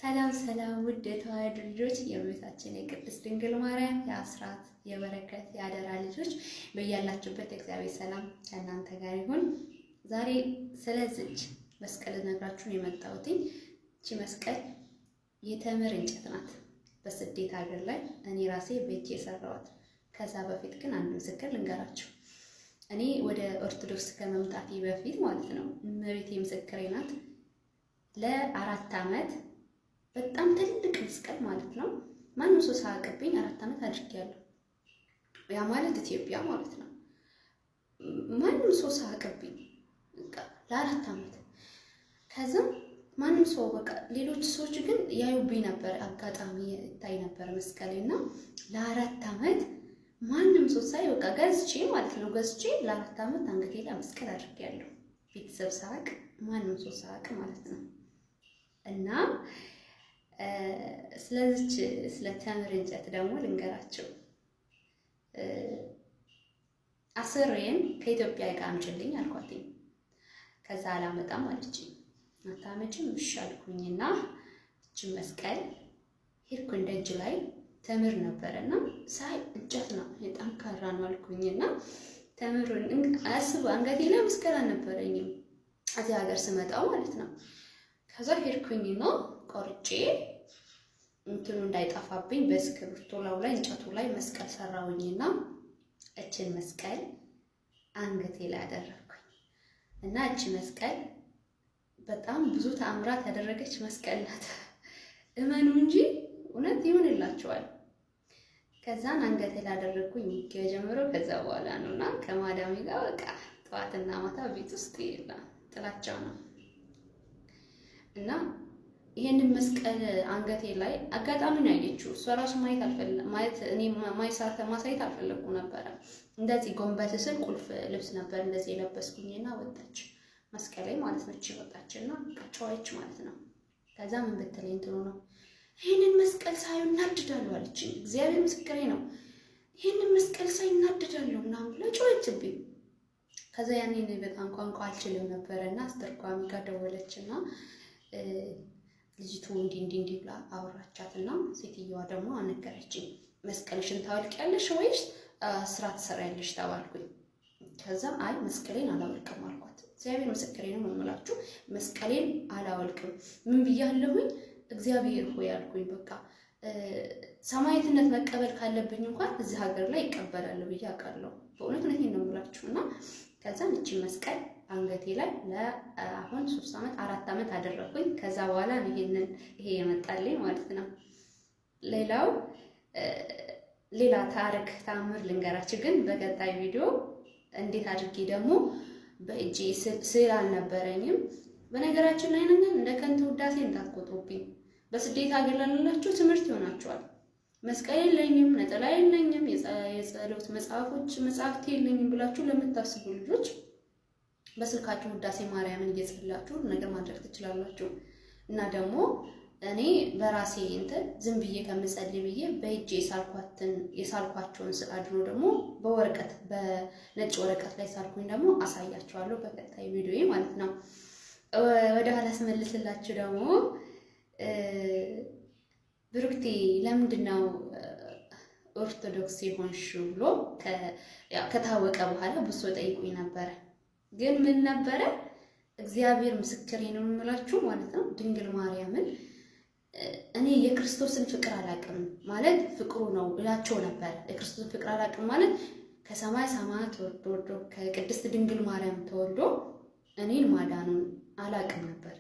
ሰላም ሰላም ውድ የተዋሕዶ ልጆች የእመቤታችን የቅድስት ድንግል ማርያም የአስራት የበረከት የአደራ ልጆች በያላችሁበት እግዚአብሔር ሰላም ከእናንተ ጋር ይሁን። ዛሬ ስለዚች መስቀል ነግራችሁ የመጣሁት እቺ መስቀል የተምር እንጨት ናት። በስደት ሀገር ላይ እኔ ራሴ በእጄ የሰራኋት። ከዛ በፊት ግን አንድ ምስክር ልንገራችሁ። እኔ ወደ ኦርቶዶክስ ከመምጣቴ በፊት ማለት ነው እመቤቴ ምስክሬ ናት። ለ4 ዓመት በጣም ትልቅ መስቀል ማለት ነው ማንም ሰው ሳያውቅብኝ 4 ዓመት አድርጌያለሁ። ያ ማለት ኢትዮጵያ ማለት ነው። ማንም ሰው ሳያውቅብኝ በቃ ለ4 ዓመት ከዛ ማንም ሰው በቃ ሌሎች ሰዎች ግን ያዩብኝ ነበር። አጋጣሚ ይታይ ነበር መስቀሌና ለ4 ዓመት ማንም ሰው ሳይ በቃ ገዝቼ ማለት ነው ገዝቼ ለ4 ዓመት አንገቴ ላይ መስቀል አድርጌያለሁ። ቤተሰብ ሳያውቅ ማንም ሰው ሳያውቅ ማለት ነው። እና ስለዚህ ስለ ተምር እንጨት ደግሞ ልንገራችሁ። አስሬን ከኢትዮጵያ ዕቃ አምጪልኝ አልኳት። ከዛ አላመጣም አለችኝ። አታመጭም እሺ አልኩኝና እቺ መስቀል ሄድኩኝ ደጅ ላይ ተምር ነበርና ሳይ እንጨት ነው ጠንካራ ነው አልኩኝና ተምሩን አስቡ አንገቴ ላይ መስቀል አልነበረኝም እዚህ ሀገር ስመጣው ማለት ነው። ከዛ ሄድኩኝ ነው ቆርጬ እንትኑ እንዳይጠፋብኝ በስክሪፕቶ ላይ እንጨቱ ላይ መስቀል ሰራውኝና እችን መስቀል አንገቴ ላይ አደረኩኝ እና እቺ መስቀል በጣም ብዙ ተአምራት ያደረገች መስቀል ናት። እመኑ እንጂ እውነት ይሆንላችኋል። ከዛን አንገቴ ላይ አደረኩኝ ከጀምሮ ከዛ በኋላ ነውና ከማዳሚ ጋር በቃ ጠዋትና ማታ ቤት ውስጥ ይላል ጥላቻው ነው። እና ይሄንን መስቀል አንገቴ ላይ አጋጣሚ ነው ያየችው። እሷ ራሱ ማሳየት አልፈለኩም ነበረ። እንደዚህ ጎንበስ ስል ቁልፍ ልብስ ነበር እንደዚህ የለበስኩኝና ወጣች መስቀሌ ማለት ነው። እቺ ወጣችና ጫዋች ማለት ነው። ከዛ ምን ብትለኝ እንትኑ ነው ይሄንን መስቀል ሳይሆን እናድዳለሁ አለችኝ። እግዚአብሔር ምስክሬ ነው። ይሄንን መስቀል ሳይ እናድዳለሁ ምናምን ብላ ጫዋችብኝ። ከዛ ያኔ ነው በጣም ቋንቋ አልችልም ነበርና አስተርጓሚ ጋር ደወለችና ልጅቱ እንዲ ብላ አወራቻትና ሴትየዋ ደግሞ አነገረችኝ። መስቀልሽን ታወልቂያለሽ ወይስ ስራ ትሰሪያለሽ ተባልኩኝ። ከዛ አይ መስቀሌን አላወልቅም አልኳት። እግዚአብሔር ምስክሬ ነው የምላችሁ መስቀሌን አላወልቅም። ምን ብያለሁኝ? እግዚአብሔር ሆይ አልኩኝ። በቃ ሰማዕትነት መቀበል ካለብኝ እንኳን እዚህ ሀገር ላይ ይቀበላለሁ ብዬ አውቃለሁ። በእውነት ነው ይሄን ነው የምላችሁና ከዛ እቺ መስቀል አንገቴ ላይ ለአሁን 3 ዓመት 4 ዓመት አደረኩኝ። ከዛ በኋላ ይሄ የመጣልኝ ማለት ነው። ሌላ ታሪክ ታምር ልንገራችሁ ግን በቀጣይ ቪዲዮ እንዴት አድርጌ ደግሞ በእጄ ስዕል አልነበረኝም። በነገራችን ላይ እንደ ከንቱ ውዳሴ እንዳትቆጡብኝ። በስደት ሀገር ላላችሁ ትምህርት ይሆናችኋል። መስቀል የለኝም፣ ነጠላ የለኝም፣ የጸሎት መጽሐፍት የለኝም ብላችሁ ለምታስቡ ልጆች በስልካችሁ ውዳሴ ማርያምን እየጸለያችሁ ነገር ማድረግ ትችላላችሁ። እና ደግሞ እኔ በራሴ ዝም ብዬ ከምጸልይ ብዬ በእጄ የሳልኳቸውን ስዕል አድኖ ደግሞ በነጭ ወረቀት ላይ ሳልኩኝ ደግሞ አሳያችኋለሁ በቀጣይ ቪዲዮ ማለት ነው። ወደ ኋላ ስመልስላችሁ ደግሞ ብሩክቲ ለምንድነው ኦርቶዶክስ የሆንሽው ብሎ ከታወቀ በኋላ ብሶ ጠይቁኝ ነበር። ግን ምን ነበረ እግዚአብሔር ምስክሬ ነው የምላችሁ ማለት ነው። ድንግል ማርያምን እኔ የክርስቶስን ፍቅር አላውቅም ማለት ፍቅሩ ነው እላቸው ነበር። የክርስቶስን ፍቅር አላውቅም ማለት ከሰማይ ሰማያት ወርዶ ከቅድስት ድንግል ማርያም ተወልዶ እኔን ማዳኑን አላውቅም ነበር።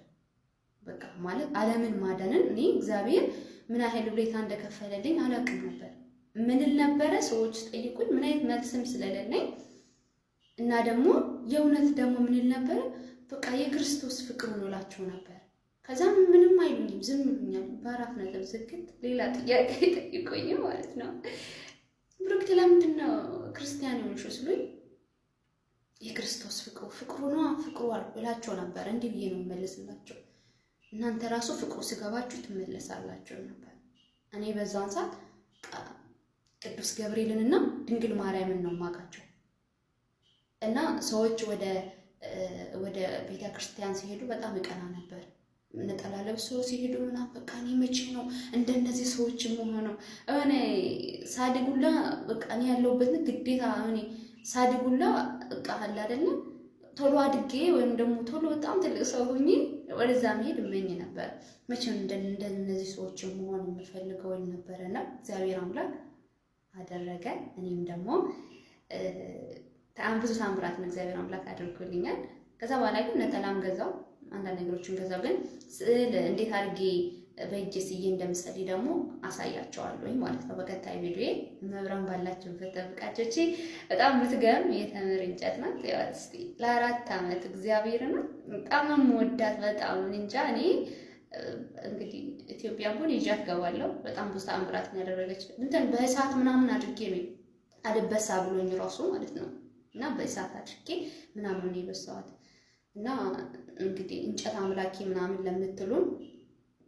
በቃ ማለት ዓለምን ማዳንን እኔ እግዚአብሔር ምን ያህል ውለታ እንደከፈለልኝ አላውቅም ነበር። ምን ነበረ ሰዎች ጠይቁኝ ምን አይነት መልስም ስለሌለኝ እና ደግሞ የእውነት ደግሞ ምን ነበረ በቃ የክርስቶስ ፍቅር ነው እላቸው ነበር። ከዛ ምንም አይሉኝም ዝም ይሉኛል። በአራት ነጥብ ዝግት ሌላ ጥያቄ ጠይቁኝ ማለት ነው። ብሩክቲ ለምንድን ነው ክርስቲያን የሆንሽው ሲሉኝ የክርስቶስ ፍቅሩ ነው ፍቅሩ እላቸው ነበር። እንዲህ ብዬ ነው የምመልስላቸው። እናንተ ራሱ ፍቅሩ ሲገባችሁ ትመለሳላችሁ ነበር። እኔ በዛን ሰዓት ቅዱስ ገብርኤልንና ድንግል ማርያምን ነው የማውቃቸው። እና ሰዎች ወደ ቤተ ክርስቲያን ሲሄዱ በጣም እቀና ነበር። ነጠላ ለብሰው ሲሄዱ ምናምን በቃ እኔ መቼ ነው እንደነዚህ ሰዎች የምሆነው? እኔ ሳድጉላ በቃ እኔ ያለሁበት ግዴታ እኔ ሳድጉላ በቃ አለ አይደለም ቶሎ አድጌ ወይም ደግሞ ቶሎ በጣም ትልቅ ሰው ሆኜ ወደዛ መሄድ እመኝ ነበር። መቼም እንደነዚህ ሰዎች መሆን የምፈልገው ነበረና እግዚአብሔር አምላክ አደረገ። እኔም ደግሞ ብዙ ታምራት ነው እግዚአብሔር አምላክ አድርጎልኛል። ከዛ በኋላ ግን ነጠላም ገዛው፣ አንዳንድ ነገሮችን ገዛው። ግን ስዕል እንዴት አድርጌ በእጄ ስዬ እንደምጸልይ ደግሞ አሳያቸዋለሁ ማለት ነው በቀጣይ ቪዲዮ። መብራን ባላችሁበት ተብቃቾቼ። በጣም ምትገርም የተምር እንጨት ናት። ያው እስቲ ለ4 ዓመት እግዚአብሔርን በጣም ወዳት በጣም እንጃ። እኔ እንግዲህ ኢትዮጵያ ቦን ይዣት ገባለሁ። በጣም ብዙ ታምራት ነው ያደረገች። እንትን በእሳት ምናምን አድርጌ ነው አልበሳ ብሎኝ ራሱ ማለት ነው። እና በእሳት አድርጌ ምናምን ነው የበሳዋት። እና እንግዲህ እንጨት አምላኪ ምናምን ለምትሉን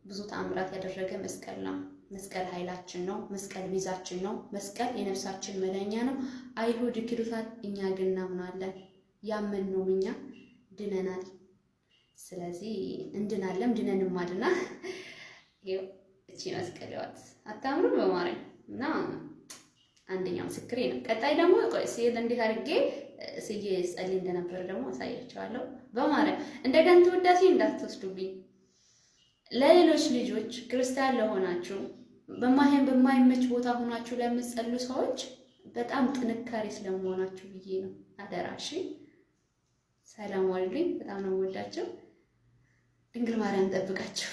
ብዙ ተአምራት ያደረገ መስቀል ነው። መስቀል ኃይላችን ነው። መስቀል ቤዛችን ነው። መስቀል የነፍሳችን መዳኛ ነው። አይሁድ ይክዱታል፣ እኛ ግን እናምናለን። ያመንነው እኛ ድነናል። ስለዚህ እንድናለን፣ ድነንማልና ይኸው እቺ መስቀል ያዋት አታምሩ በማርያም እና አንደኛው ምስክሬ ነው። ቀጣይ ደግሞ ቆይ ሲል እንዴት አድርጌ ስዬ ጸልይ እንደነበር ደግሞ አሳያቸዋለሁ በማርያም። እንደገና ተወዳሲ እንዳትወስዱብኝ። ለሌሎች ልጆች ክርስቲያን ለሆናችሁ በማይመች ቦታ ሆናችሁ ለምትጸሉ ሰዎች በጣም ጥንካሬ ስለመሆናችሁ ብዬ ነው። አደራሽ ሰላም ዋልልኝ። በጣም ነው ወዳችሁ። ድንግል ማርያም ጠብቃችሁ።